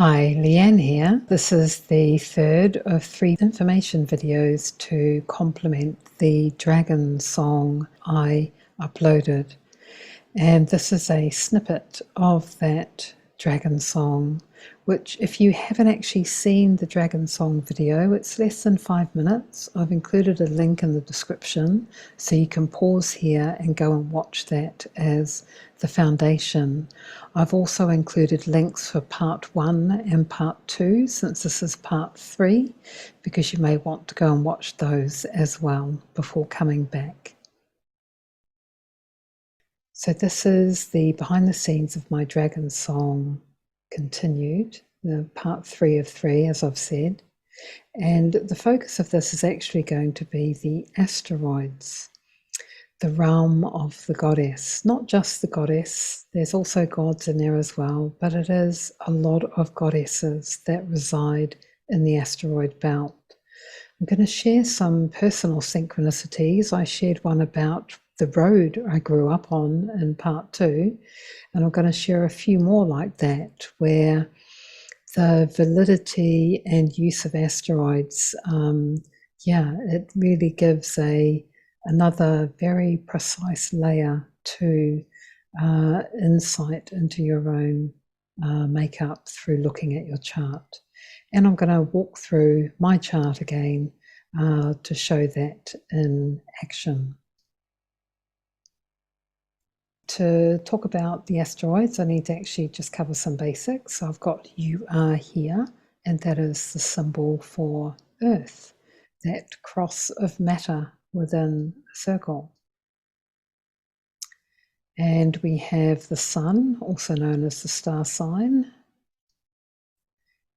Hi, Leanne here. This is the third of 3 information videos to complement the dragon song I uploaded. And this is a snippet of that dragon song, which if you haven't actually seen the dragon song video, it's less than 5 minutes. I've included a link in the description so you can pause here and go and watch that as the foundation. I've also included links for part 1 and part 2 since this is part 3, because you may want to go and watch those as well before coming back. So this is the behind the scenes of my dragon song continued, the part 3 of 3, as I've said. And the focus of this is actually going to be the asteroids, the realm of the goddess. Not just the goddess, there's also gods in there as well, but it is a lot of goddesses that reside in the asteroid belt. I'm going to share some personal synchronicities. I shared one about the road I grew up on in part 2, and I'm going to share a few more like that, where the validity and use of asteroids, it really gives another very precise layer to insight into your own makeup through looking at your chart. And I'm going to walk through my chart again to show that in action. To talk about the asteroids, I need to actually just cover some basics. So I've got UR here, and that is the symbol for Earth, that cross of matter within a circle. And we have the Sun, also known as the star sign.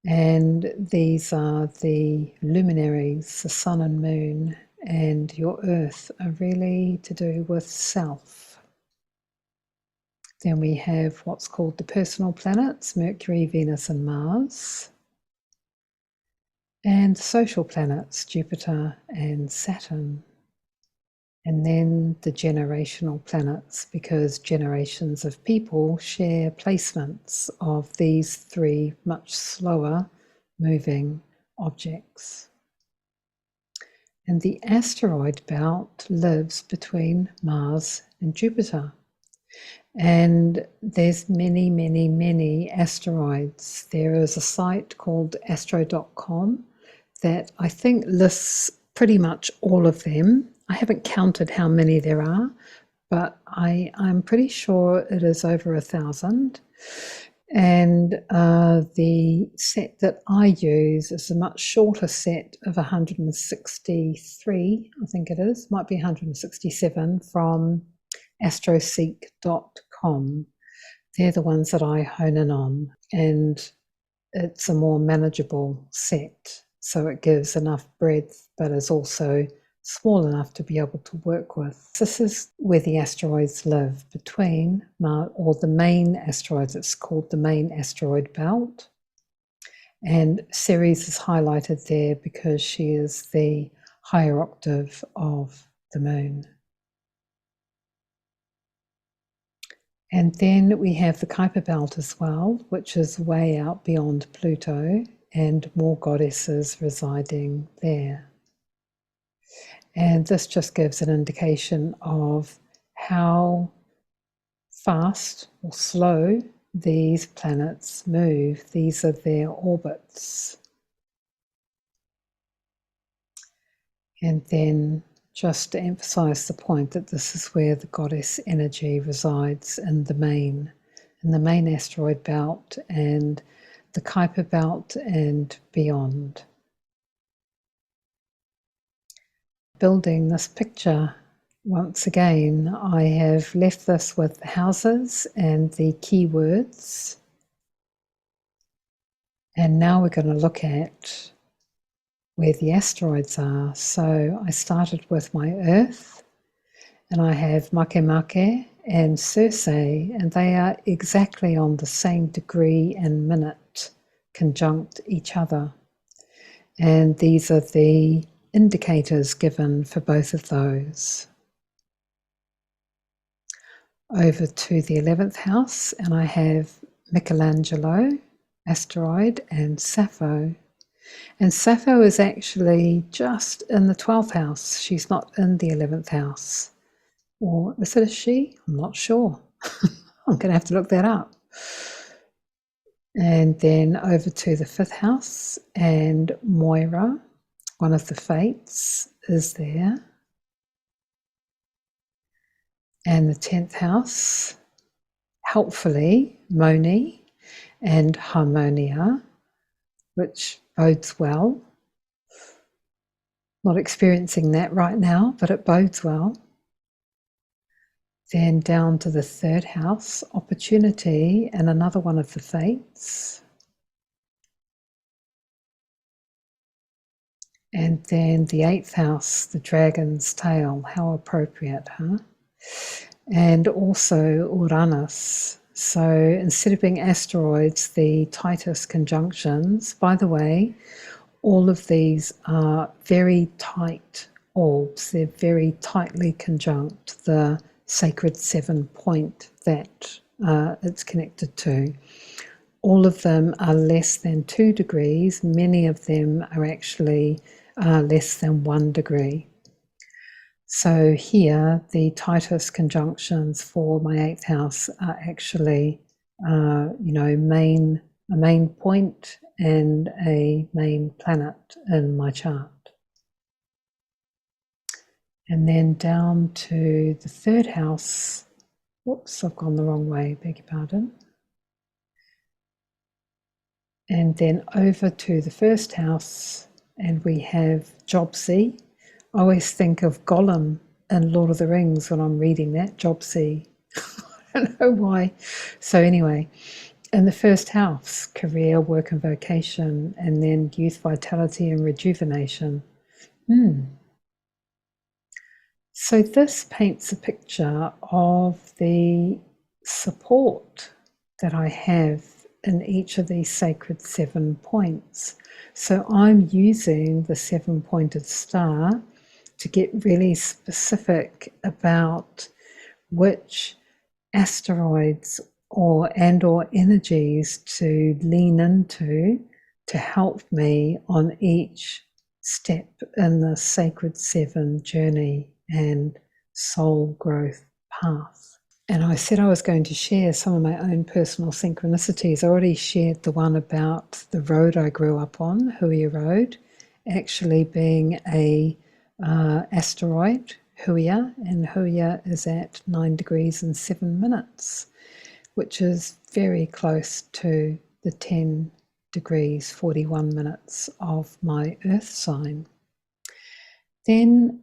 And these are the luminaries, the Sun and Moon, and your Earth are really to do with self. Then we have what's called the personal planets, Mercury, Venus and Mars. And social planets, Jupiter and Saturn. And then the generational planets, because generations of people share placements of these 3 much slower moving objects. And the asteroid belt lives between Mars and Jupiter. And there's many asteroids. There is a site called astro.com that I think lists pretty much all of them. I haven't counted how many there are, but I'm pretty sure it is over 1,000. And the set that I use is a much shorter set of 163, I think it is, might be 167, from astroseek.com. They're the ones that I hone in on, and it's a more manageable set, so it gives enough breadth but is also small enough to be able to work with. This is where the asteroids live, between or the main asteroids. It's called the main asteroid belt, and Ceres is highlighted there because she is the higher octave of the moon. And then we have the Kuiper belt as well, which is way out beyond Pluto, and more goddesses residing there. And this just gives an indication of how fast or slow these planets move. These are their orbits. And then just to emphasize the point that this is where the goddess energy resides in the main asteroid belt and the Kuiper belt and beyond. Building this picture, once again, I have left this with the houses and the keywords. And now we're going to look at where the asteroids are. So I started with my Earth, and I have Makemake and Circe, and they are exactly on the same degree and minute conjunct each other. And these are the indicators given for both of those. Over to the 11th house, and I have Michelangelo asteroid, and Sappho. And Sappho is actually just in the 12th house. She's not in the 11th house. Or is it a she? I'm not sure. I'm going to have to look that up. And then over to the 5th house, and Moira, one of the fates, is there. And the 10th house, helpfully, Moni and Harmonia, which bodes well. Not experiencing that right now, but it bodes well. Then down to the 3rd house, opportunity, and another one of the fates. And then the 8th house, the dragon's tail. How appropriate, huh? And also Uranus. So instead of being asteroids, the Titus conjunctions, by the way, all of these are very tight orbs. They're very tightly conjunct the sacred 7 point that it's connected to. All of them are less than 2 degrees. Many of them are actually less than 1 degree. So here, the Titus conjunctions for my 8th house are actually, a main point and a main planet in my chart. And then down to the 3rd house. Whoops, I've gone the wrong way, beg your pardon. And then over to the 1st house, and we have Jobsy. I always think of Gollum in Lord of the Rings when I'm reading that, Jobsy. I don't know why. So anyway, in the 1st house, career, work and vocation, and then youth, vitality and rejuvenation. So this paints a picture of the support that I have in each of these sacred 7 points. So I'm using the 7-pointed star to get really specific about which asteroids or energies to lean into to help me on each step in the sacred 7 journey and soul growth path. And I said I was going to share some of my own personal synchronicities. I already shared the one about the road I grew up on, Huia Road, actually being a asteroid, Huia, and Huia is at 9 degrees and 7 minutes, which is very close to the 10 degrees 41 minutes of my earth sign. Then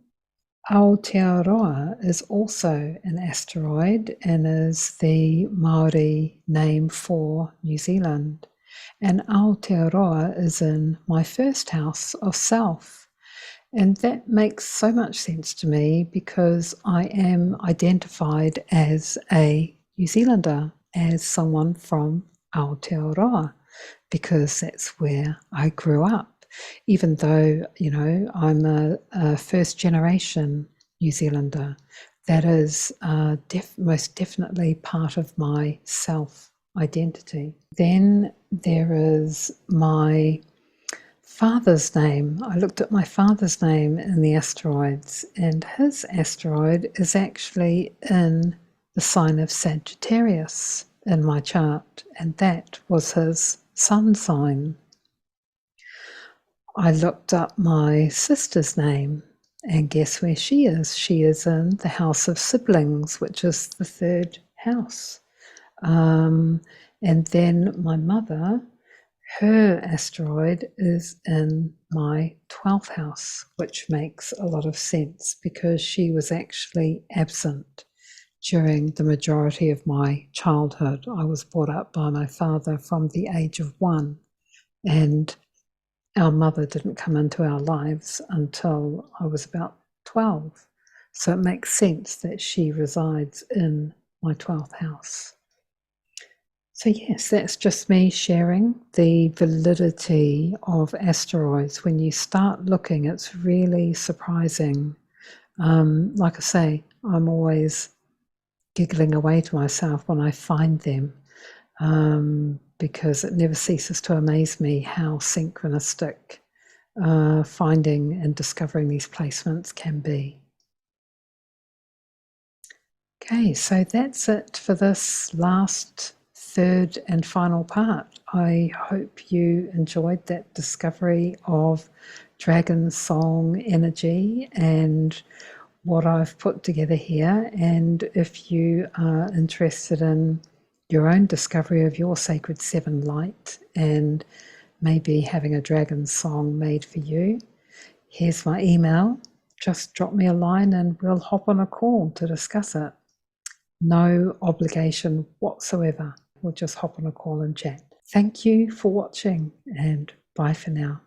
Aotearoa is also an asteroid and is the Maori name for New Zealand. And Aotearoa is in my 1st house of self. And that makes so much sense to me because I am identified as a New Zealander, as someone from Aotearoa, because that's where I grew up. Even though, I'm a first generation New Zealander, that is most definitely part of my self-identity. Then there is my father's name. I looked at my father's name in the asteroids, and his asteroid is actually in the sign of Sagittarius in my chart, and that was his sun sign. I looked up my sister's name, and guess where she is? She is in the house of siblings, which is the 3rd house. And then my mother, her asteroid is in my 12th house, which makes a lot of sense because she was actually absent during the majority of my childhood. I was brought up by my father from the age of 1, and our mother didn't come into our lives until I was about 12. So it makes sense that she resides in my 12th house. So yes, that's just me sharing the validity of asteroids. When you start looking, it's really surprising. Like I say, I'm always giggling away to myself when I find them because it never ceases to amaze me how synchronistic finding and discovering these placements can be. Okay, so that's it for this last, third and final part. I hope you enjoyed that discovery of DRAGONsong energy and what I've put together here. And if you are interested in your own discovery of your sacred seven light and maybe having a DRAGONsong made for you, here's my email. Just drop me a line and we'll hop on a call to discuss it. No obligation whatsoever. We'll just hop on a call and chat. Thank you for watching, and bye for now.